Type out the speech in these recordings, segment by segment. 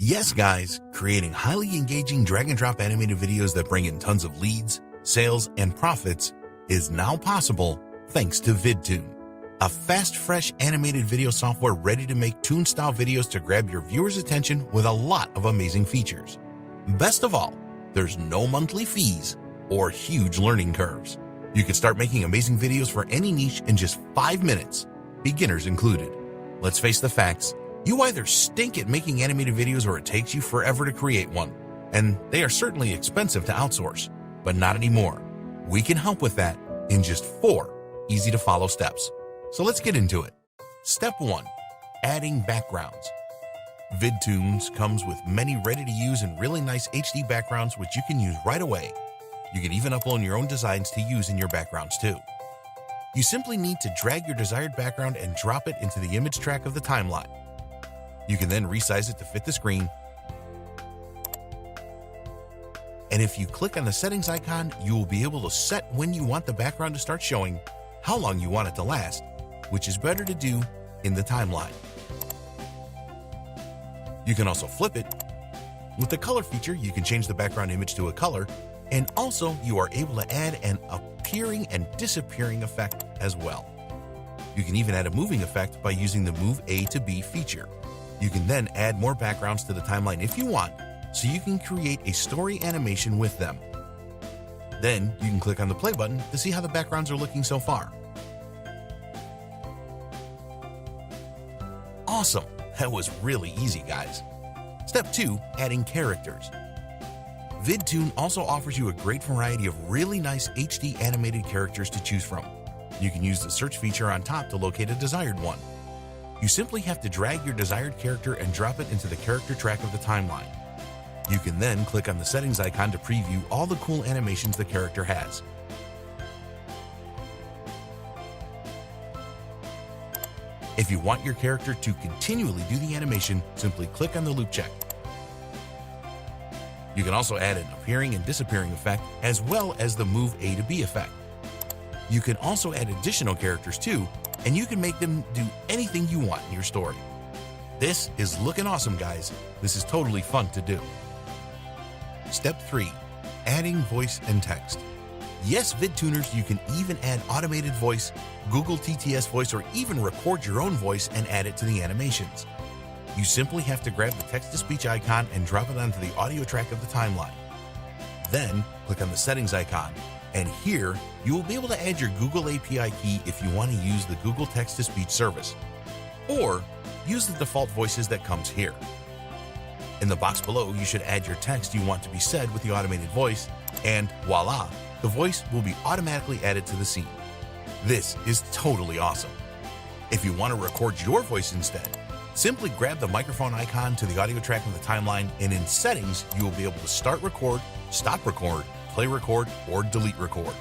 Yes, guys, creating highly engaging drag and drop animated videos that bring in tons of leads, sales, and profits is now possible thanks to VidToon, a fast, fresh animated video software ready to make Toon-style videos to grab your viewers' attention with a lot of amazing features. Best of all, there's no monthly fees or huge learning curves. You can start making amazing videos for any niche in just 5 minutes, beginners included. Let's face the facts. You either stink at making animated videos or it takes you forever to create one. And they are certainly expensive to outsource, but not anymore. We can help with that in just 4 easy-to-follow steps. So let's get into it. Step 1. Adding backgrounds. VidToons comes with many ready-to-use and really nice HD backgrounds which you can use right away. You can even upload your own designs to use in your backgrounds too. You simply need to drag your desired background and drop it into the image track of the timeline. You can then resize it to fit the screen. And if you click on the settings icon, you will be able to set when you want the background to start showing, how long you want it to last, which is better to do in the timeline. You can also flip it. With the color feature, you can change the background image to a color, and also you are able to add an appearing and disappearing effect as well. You can even add a moving effect by using the Move A to B feature. You can then add more backgrounds to the timeline if you want, so you can create a story animation with them. Then you can click on the play button to see how the backgrounds are looking so far. Awesome! That was really easy, guys. Step 2. Adding characters. VidToon also offers you a great variety of really nice HD animated characters to choose from. You can use the search feature on top to locate a desired one. You simply have to drag your desired character and drop it into the character track of the timeline. You can then click on the settings icon to preview all the cool animations the character has. If you want your character to continually do the animation, simply click on the loop check. You can also add an appearing and disappearing effect as well as the Move A to B effect. You can also add additional characters too, and you can make them do anything you want in your story. This is looking awesome, guys. This is totally fun to do. Step 3. Adding voice and text. Yes, VidTuners, you can even add automated voice, Google TTS voice, or even record your own voice and add it to the animations. You simply have to grab the text-to-speech icon and drop it onto the audio track of the timeline. Then click on the settings icon, and here you will be able to add your Google API key if you want to use the Google text-to-speech service, or use the default voices that comes here. In the box below, you should add your text you want to be said with the automated voice, and voila, the voice will be automatically added to the scene. This is totally awesome. If you want to record your voice instead, simply grab the microphone icon to the audio track of the timeline, and in settings, you will be able to start record, stop record, play record, or delete record.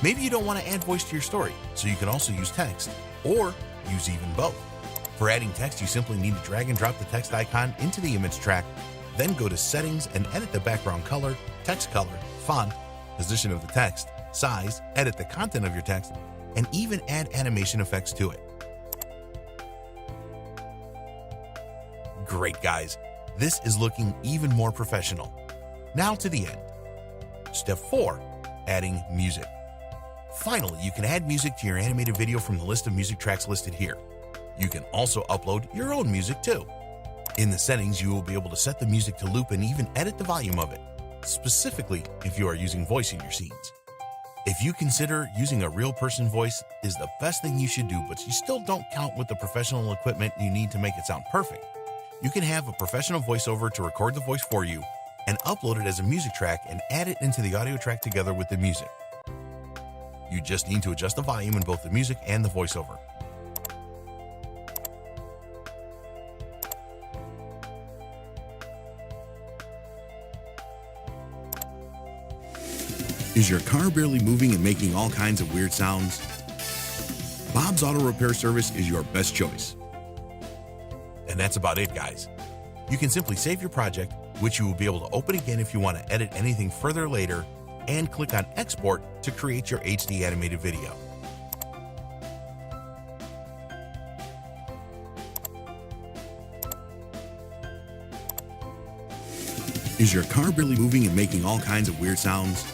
Maybe you don't want to add voice to your story, so you can also use text, or use even both. For adding text, you simply need to drag and drop the text icon into the image track, then go to settings and edit the background color, text color, font, position of the text, size, edit the content of your text, and even add animation effects to it. Great, guys. This is looking even more professional. Now to the end. Step 4. Adding music. Finally, you can add music to your animated video from the list of music tracks listed here. You can also upload your own music too. In the settings, you will be able to set the music to loop and even edit the volume of it, specifically if you are using voice in your scenes. If you consider using a real person voice is the best thing you should do, but you still don't count with the professional equipment you need to make it sound perfect, you can have a professional voiceover to record the voice for you and upload it as a music track and add it into the audio track together with the music. You just need to adjust the volume in both the music and the voiceover. Is your car barely moving and making all kinds of weird sounds? Bob's Auto Repair Service is your best choice. And that's about it, guys. You can simply save your project, which you will be able to open again if you want to edit anything further later, and click on Export to create your HD animated video. Is your car barely moving and making all kinds of weird sounds?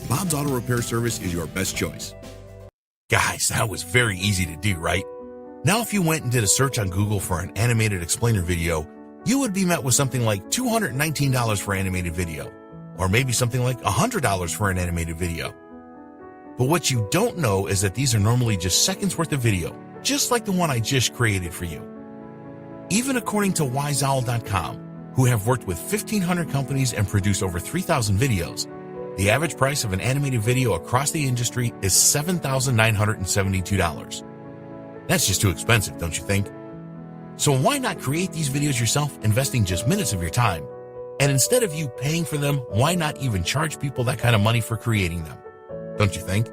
Bob's Auto Repair Service is your best choice. Guys, that was very easy to do, right? Now if you went and did a search on Google for an animated explainer video, you would be met with something like $219 for animated video, or maybe something like $100 for an animated video. But what you don't know is that these are normally just seconds worth of video, just like the one I just created for you. Even according to Wiseowl.com, who have worked with 1,500 companies and produced over 3,000 videos, the average price of an animated video across the industry is $7,972. That's just too expensive, don't you think? So why not create these videos yourself, investing just minutes of your time? And instead of you paying for them, why not even charge people that kind of money for creating them? Don't you think?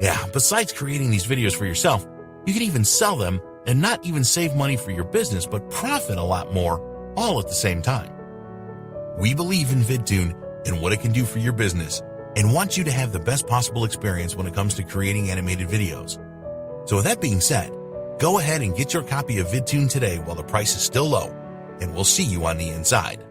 Yeah, besides creating these videos for yourself, you can even sell them and not even save money for your business, but profit a lot more, all at the same time. We believe in VidToon and what it can do for your business, and want you to have the best possible experience when it comes to creating animated videos. So with that being said, go ahead and get your copy of VidToon today while the price is still low, and we'll see you on the inside.